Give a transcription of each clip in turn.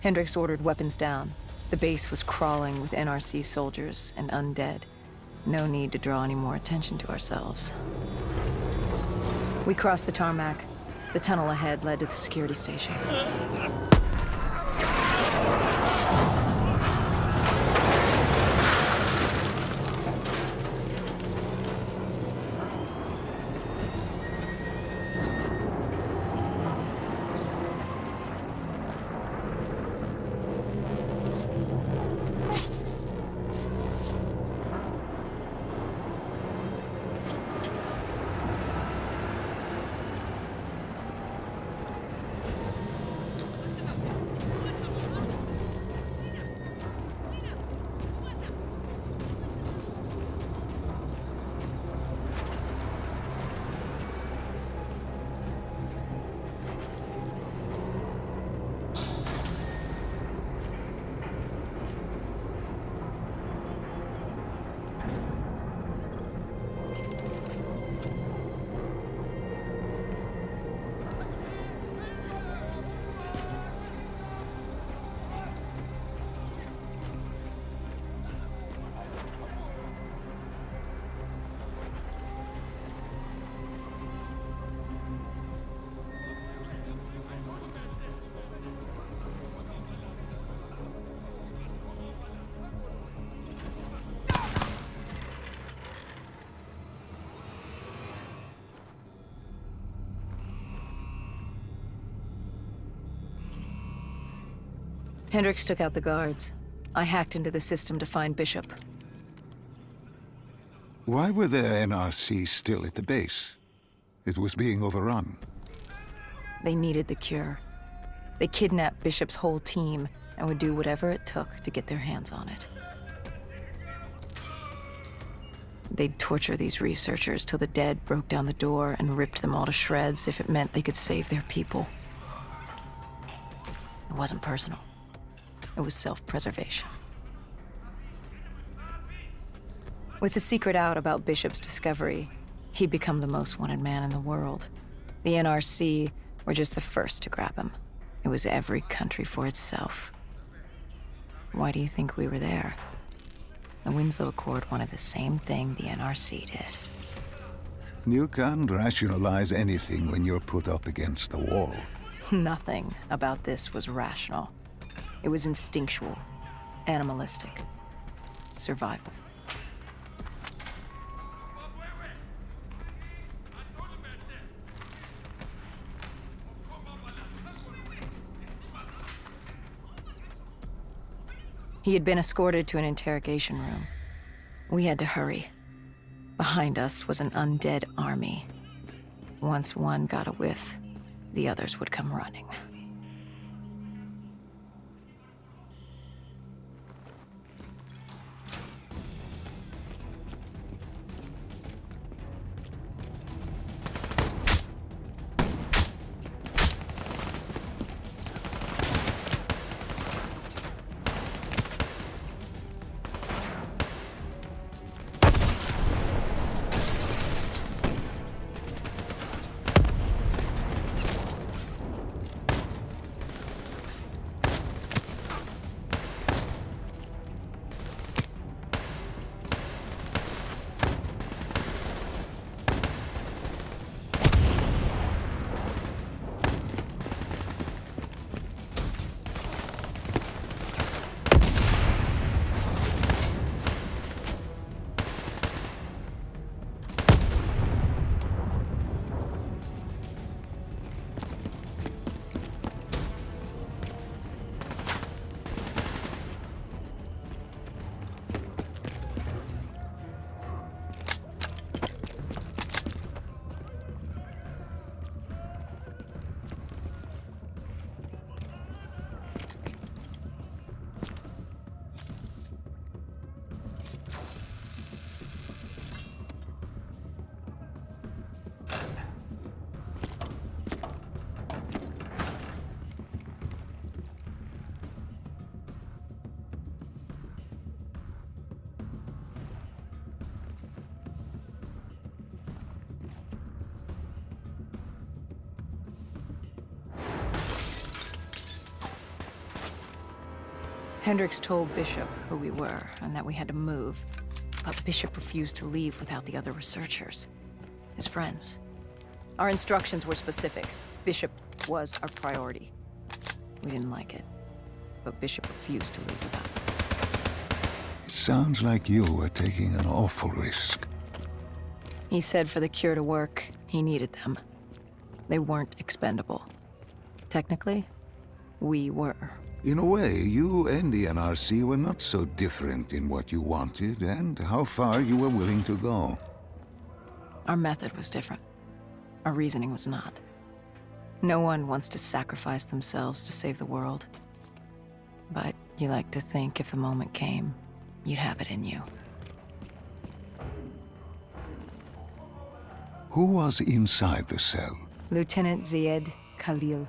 Hendricks ordered weapons down. The base was crawling with NRC soldiers and undead. No need to draw any more attention to ourselves. We crossed the tarmac. The tunnel ahead led to the security station. Hendricks took out the guards. I hacked into the system to find Bishop. Why were there NRC still at the base? It was being overrun. They needed the cure. They kidnapped Bishop's whole team and would do whatever it took to get their hands on it. They'd torture these researchers till the dead broke down the door and ripped them all to shreds if it meant they could save their people. It wasn't personal. It was self-preservation. With the secret out about Bishop's discovery, he'd become the most wanted man in the world. The NRC were just the first to grab him. It was every country for itself. Why do you think we were there? The Winslow Accord wanted the same thing the NRC did. You can't rationalize anything when you're put up against the wall. Nothing about this was rational. It was instinctual, animalistic, survival. He had been escorted to an interrogation room. We had to hurry. Behind us was an undead army. Once one got a whiff, the others would come running. Hendricks told Bishop who we were and that we had to move, but Bishop refused to leave without the other researchers, his friends. Our instructions were specific. Bishop was our priority. We didn't like it, but Bishop refused to leave without them. It sounds like you were taking an awful risk. He said for the cure to work, he needed them. They weren't expendable. Technically, we were. In a way, you and the NRC were not so different in what you wanted and how far you were willing to go. Our method was different. Our reasoning was not. No one wants to sacrifice themselves to save the world. But you like to think if the moment came, you'd have it in you. Who was inside the cell? Lieutenant Ziyed Khalil,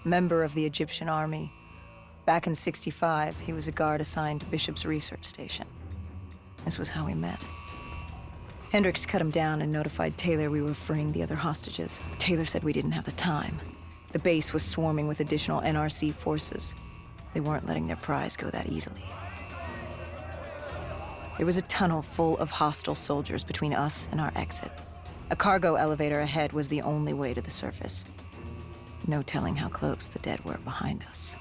member of the Egyptian army. Back in '65, he was a guard assigned to Bishop's research station. This was how we met. Hendricks cut him down and notified Taylor we were freeing the other hostages. Taylor said we didn't have the time. The base was swarming with additional NRC forces. They weren't letting their prize go that easily. There was a tunnel full of hostile soldiers between us and our exit. A cargo elevator ahead was the only way to the surface. No telling how close the dead were behind us.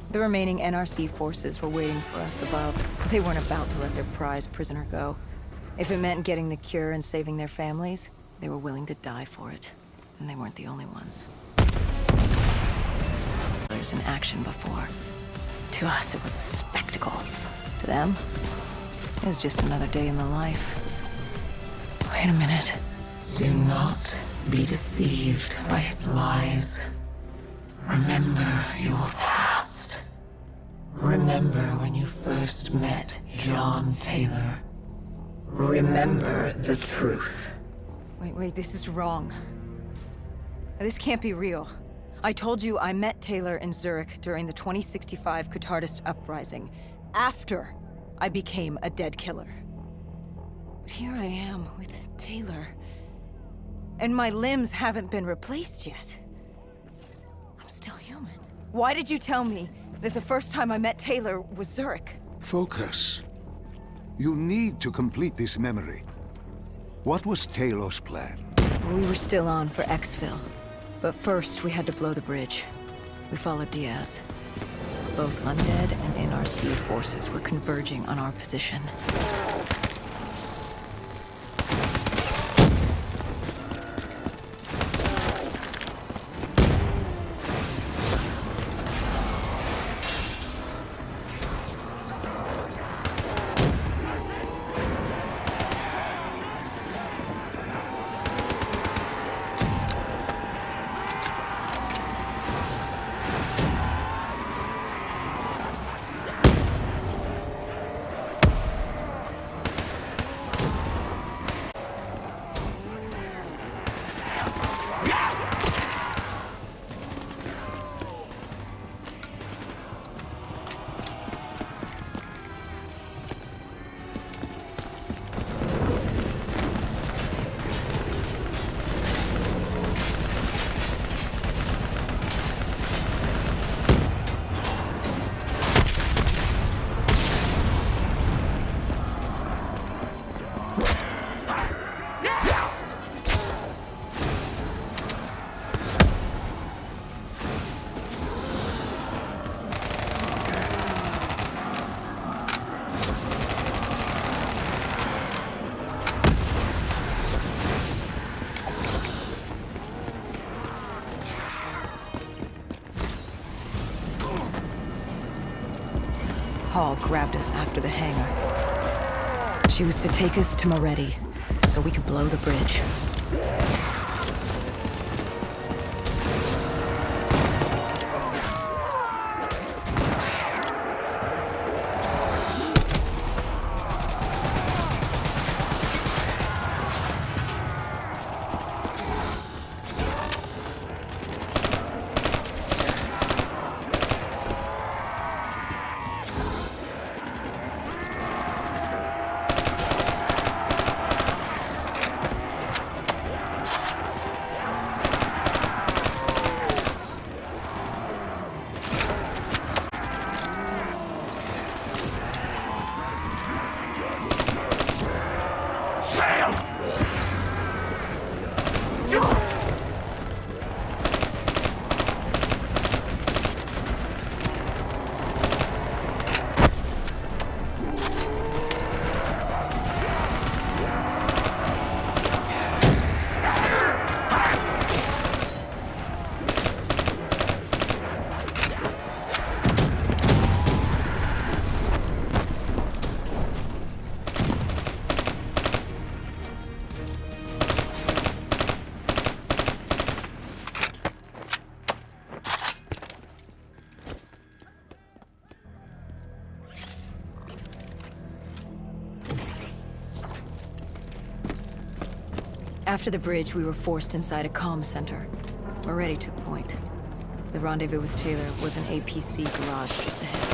The remaining NRC forces were waiting for us above. They weren't about to let their prize prisoner go. If it meant getting the cure and saving their families, they were willing to die for it. And they weren't the only ones. There's in action before. To us, it was a spectacle. To them, it was just another day in the life. Wait a minute. Do not be deceived by his lies. Remember your past. Remember when you first met John Taylor. Remember the truth. Wait, this is wrong. This can't be real. I told you I met Taylor in Zurich during the 2065 Qatarist uprising, after I became a dead killer. But here I am with Taylor, and my limbs haven't been replaced yet. I'm still human. Why did you tell me that the first time I met Taylor was Zurich? Focus. You need to complete this memory. What was Taylor's plan? We were still on for exfil, but first we had to blow the bridge. We followed Diaz. Both undead and NRC forces were converging on our position. Hall grabbed us after the hangar. She was to take us to Moretti, so we could blow the bridge. After the bridge, we were forced inside a comm center. Moretti took point. The rendezvous with Taylor was an APC garage just ahead.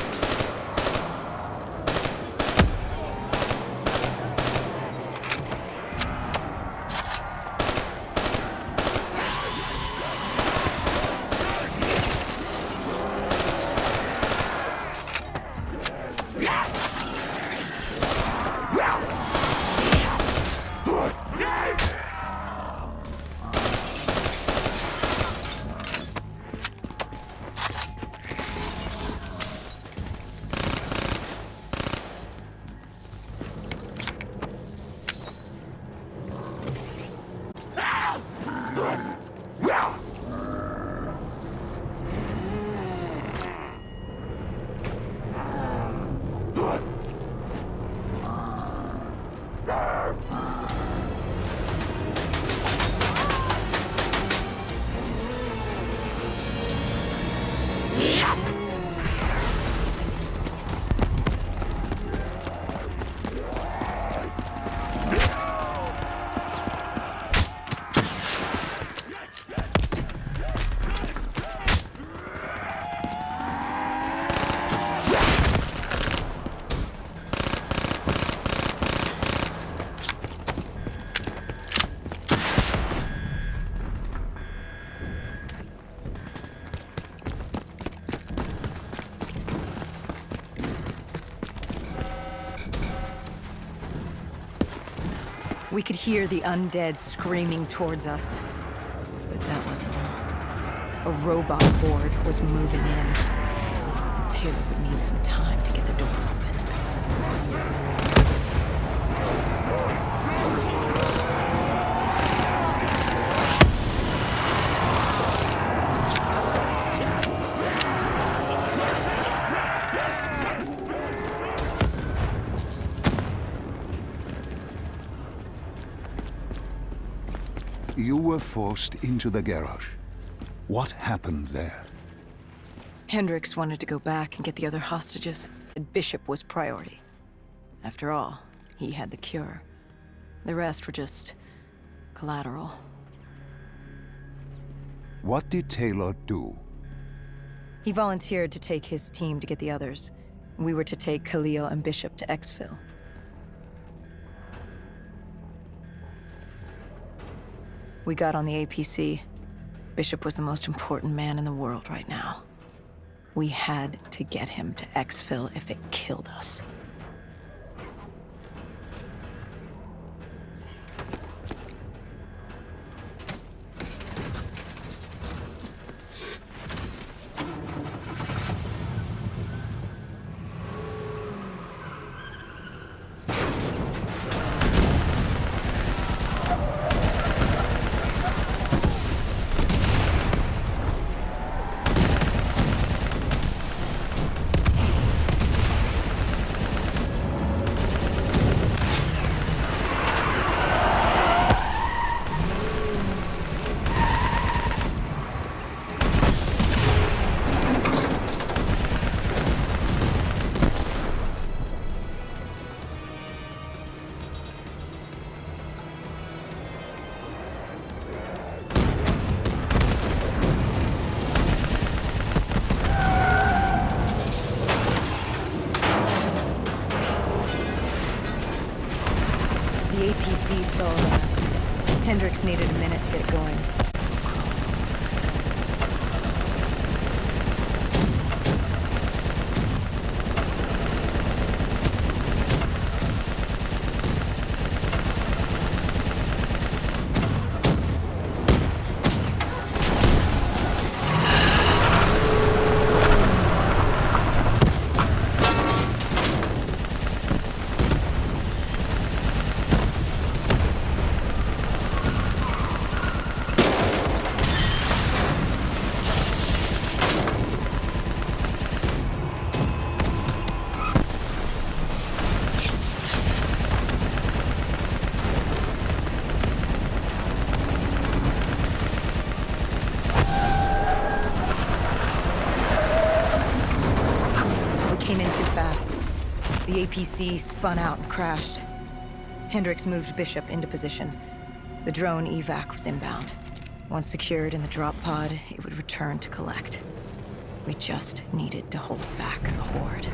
We could hear the undead screaming towards us. But that wasn't all. A robot horde was moving in. Taylor would need some time to get the door open. You were forced into the garage. What happened there? Hendricks wanted to go back and get the other hostages. Bishop was priority. After all, he had the cure. The rest were just collateral. What did Taylor do? He volunteered to take his team to get the others. We were to take Khalil and Bishop to Exfil. We got on the APC. Bishop was the most important man in the world right now. We had to get him to Exfil if it killed us. APC stalled on us. Hendricks needed a minute to get going. The APC spun out and crashed. Hendricks moved Bishop into position. The drone evac was inbound. Once secured in the drop pod, it would return to collect. We just needed to hold back the Horde.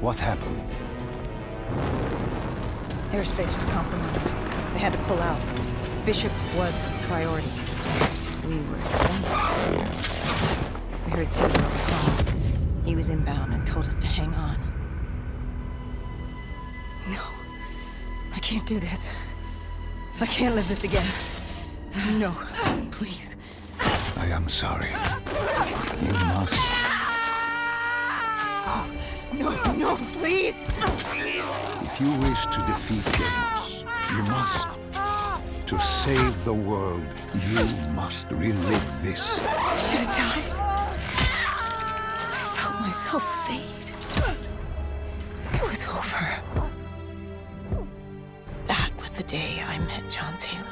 What happened? Airspace was compromised. They had to pull out. Bishop was priority. We were expendable. We heard Teddy over calls. He was inbound and told us to hang on. No. I can't do this. I can't live this again. No. Please. I am sorry. You must. No, please! If you wish to defeat Deimos, you must. To save the world, you must relive this. I should have died. I felt myself fade. It was over. That was the day I met John Taylor.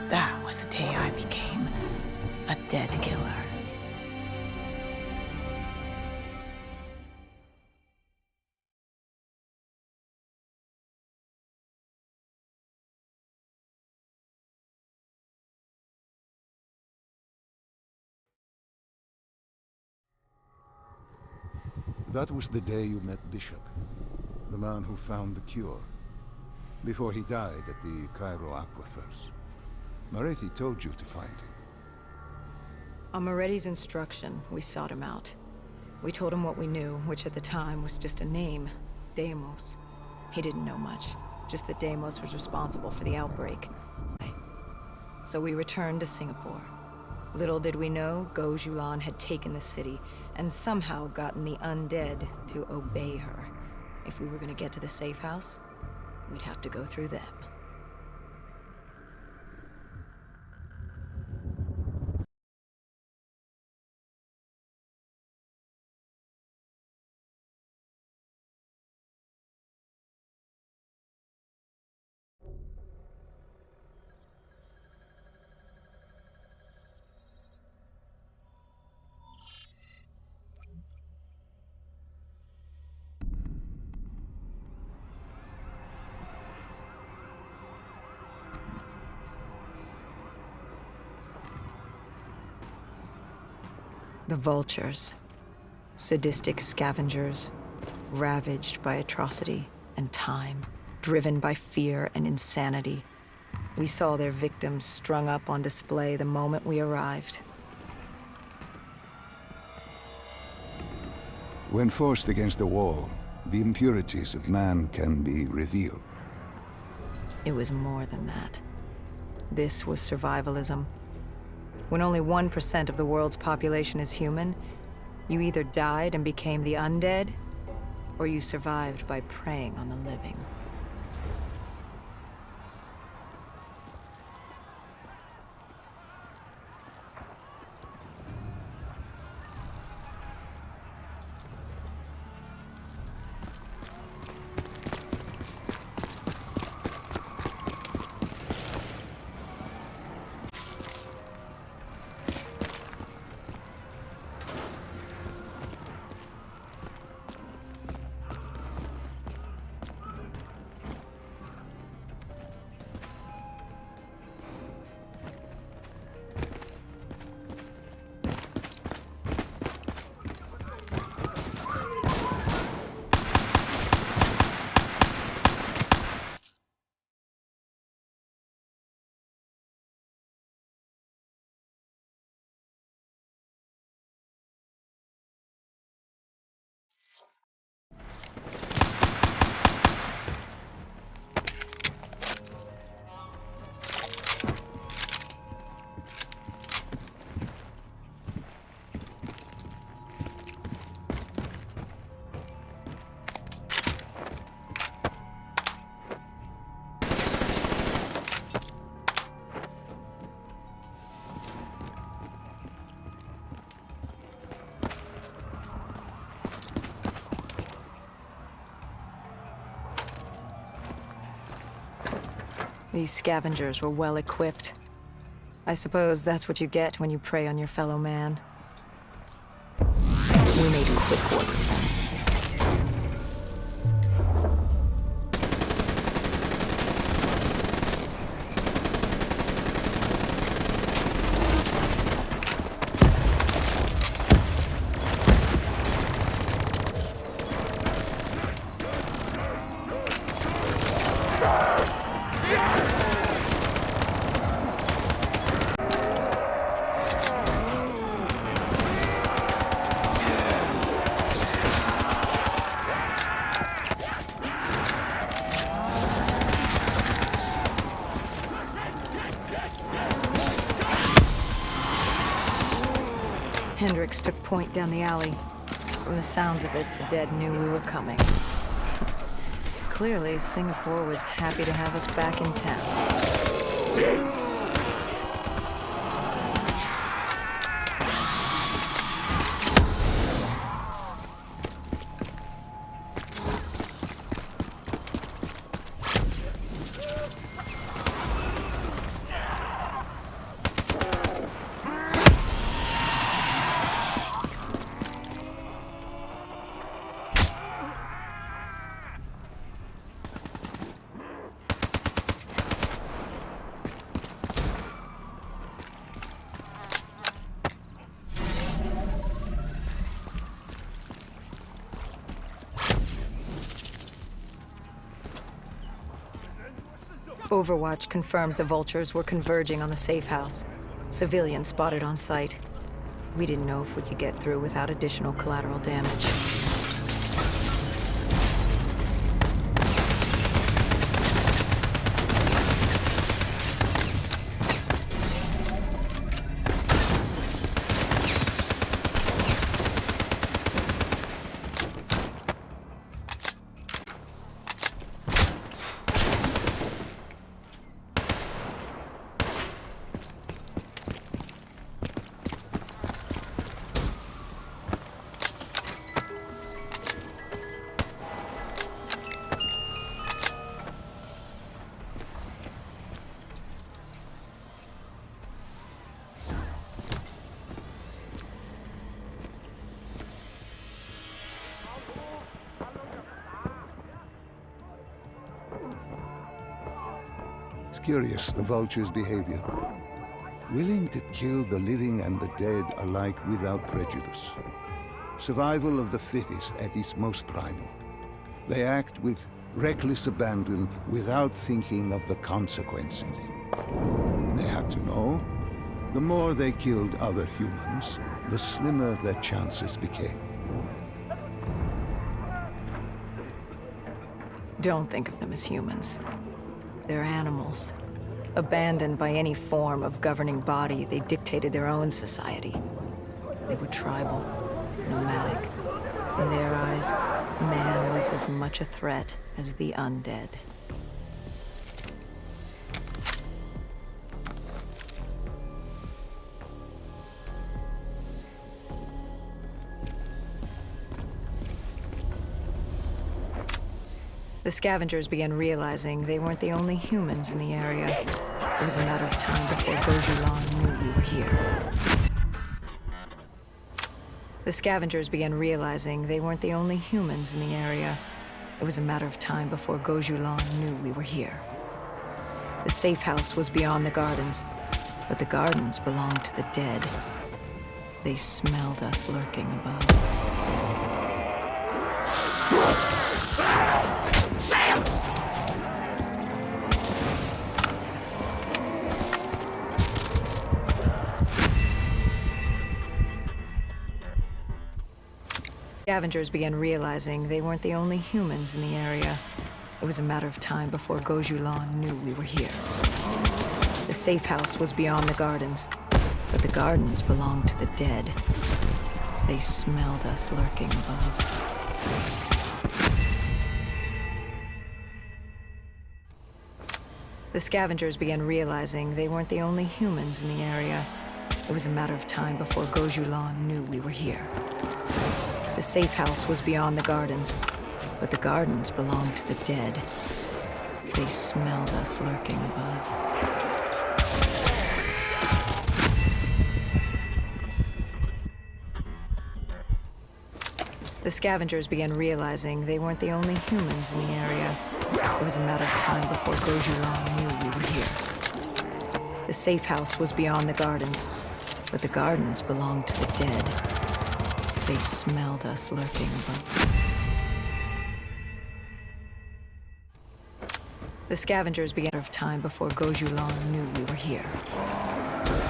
That was the day I became a dead killer. That was the day you met Bishop, the man who found the cure, before he died at the Cairo aquifers. Moretti told you to find him. On Moretti's instruction, we sought him out. We told him what we knew, which at the time was just a name, Deimos. He didn't know much, just that Deimos was responsible for the outbreak. So we returned to Singapore. Little did we know, Gojulan had taken the city, and somehow gotten the undead to obey her. If we were gonna get to the safe house, we'd have to go through them. The Vultures. Sadistic scavengers, ravaged by atrocity and time, driven by fear and insanity. We saw their victims strung up on display the moment we arrived. When forced against the wall, the impurities of man can be revealed. It was more than that. This was survivalism. When only 1% of the world's population is human, you either died and became the undead, or you survived by preying on the living. These scavengers were well equipped. I suppose that's what you get when you prey on your fellow man. We made quick work of them. Hendricks took point down the alley. From the sounds of it, the dead knew we were coming. Clearly, Singapore was happy to have us back in town. Overwatch confirmed the vultures were converging on the safe house. Civilians spotted on site. We didn't know if we could get through without additional collateral damage. It's curious, the vulture's behavior. Willing to kill the living and the dead alike without prejudice. Survival of the fittest at its most primal. They act with reckless abandon without thinking of the consequences. They had to know, the more they killed other humans, the slimmer their chances became. Don't think of them as humans. They're animals. Abandoned by any form of governing body, they dictated their own society. They were tribal, nomadic. In their eyes, man was as much a threat as the undead. The scavengers began realizing they weren't the only humans in the area. It was a matter of time before Gojulan knew we were here. The scavengers began realizing they weren't the only humans in the area. It was a matter of time before Gojulan knew we were here. The safe house was beyond the gardens, but the gardens belonged to the dead. They smelled us lurking above. Sam! Scavengers began realizing they weren't the only humans in the area. It was a matter of time before Gojulan knew we were here. The safe house was beyond the gardens, but the gardens belonged to the dead. They smelled us lurking above. The scavengers began realizing they weren't the only humans in the area. It was a matter of time before Gojulan knew we were here. The safe house was beyond the gardens, but the gardens belonged to the dead. They smelled us lurking above. The scavengers began realizing they weren't the only humans in the area. It was a matter of time before Gojulan knew we were here. The safe house was beyond the gardens, but the gardens belonged to the dead. They smelled us lurking above. The scavengers began of time before Gojulan knew we were here.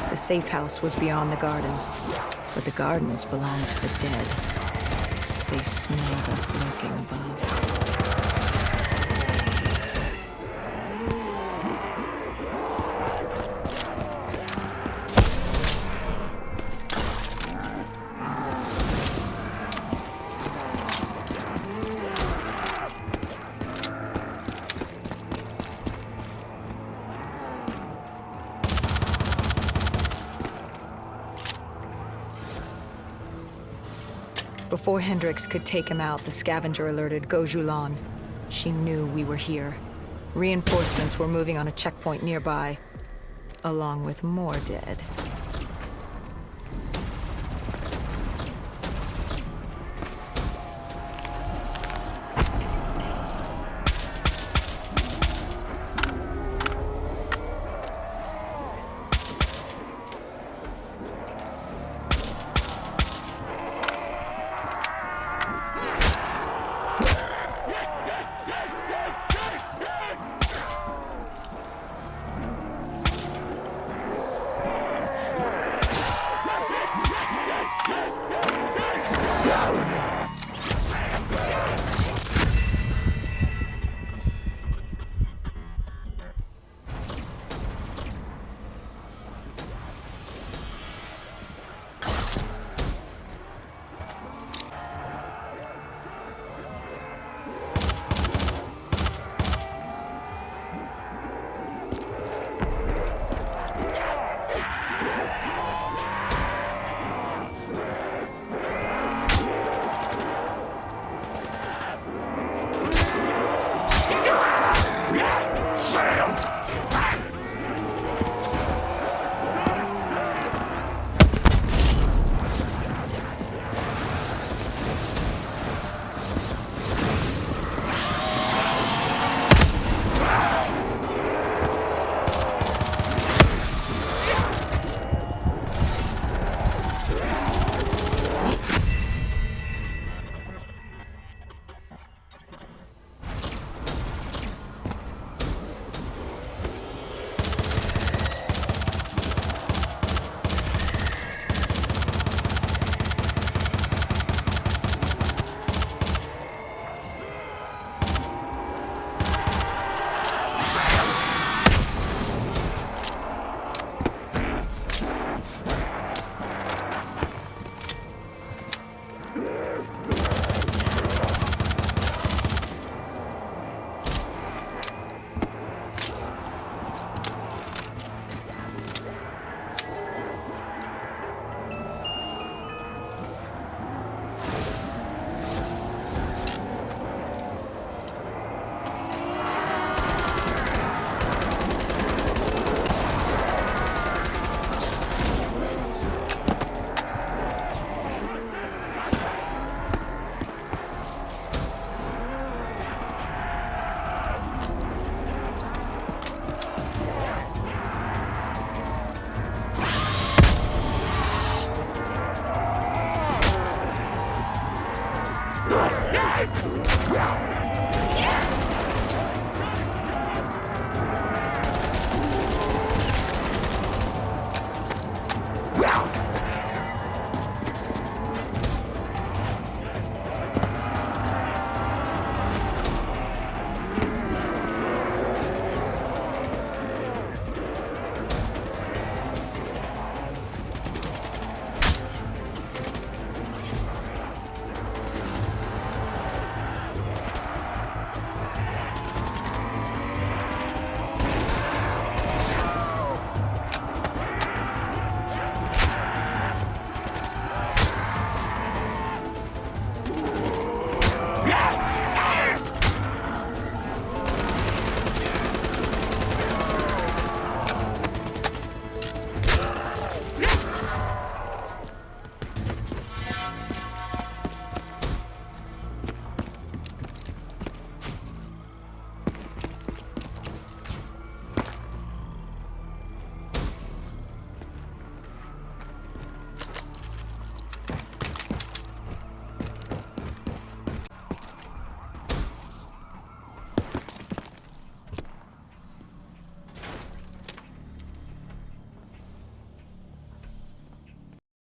The safe house was beyond the gardens, but the gardens belonged to the dead. They smelled us lurking above. Before Hendricks could take him out, the scavenger alerted Gojulan. She knew we were here. Reinforcements were moving on a checkpoint nearby, along with more dead.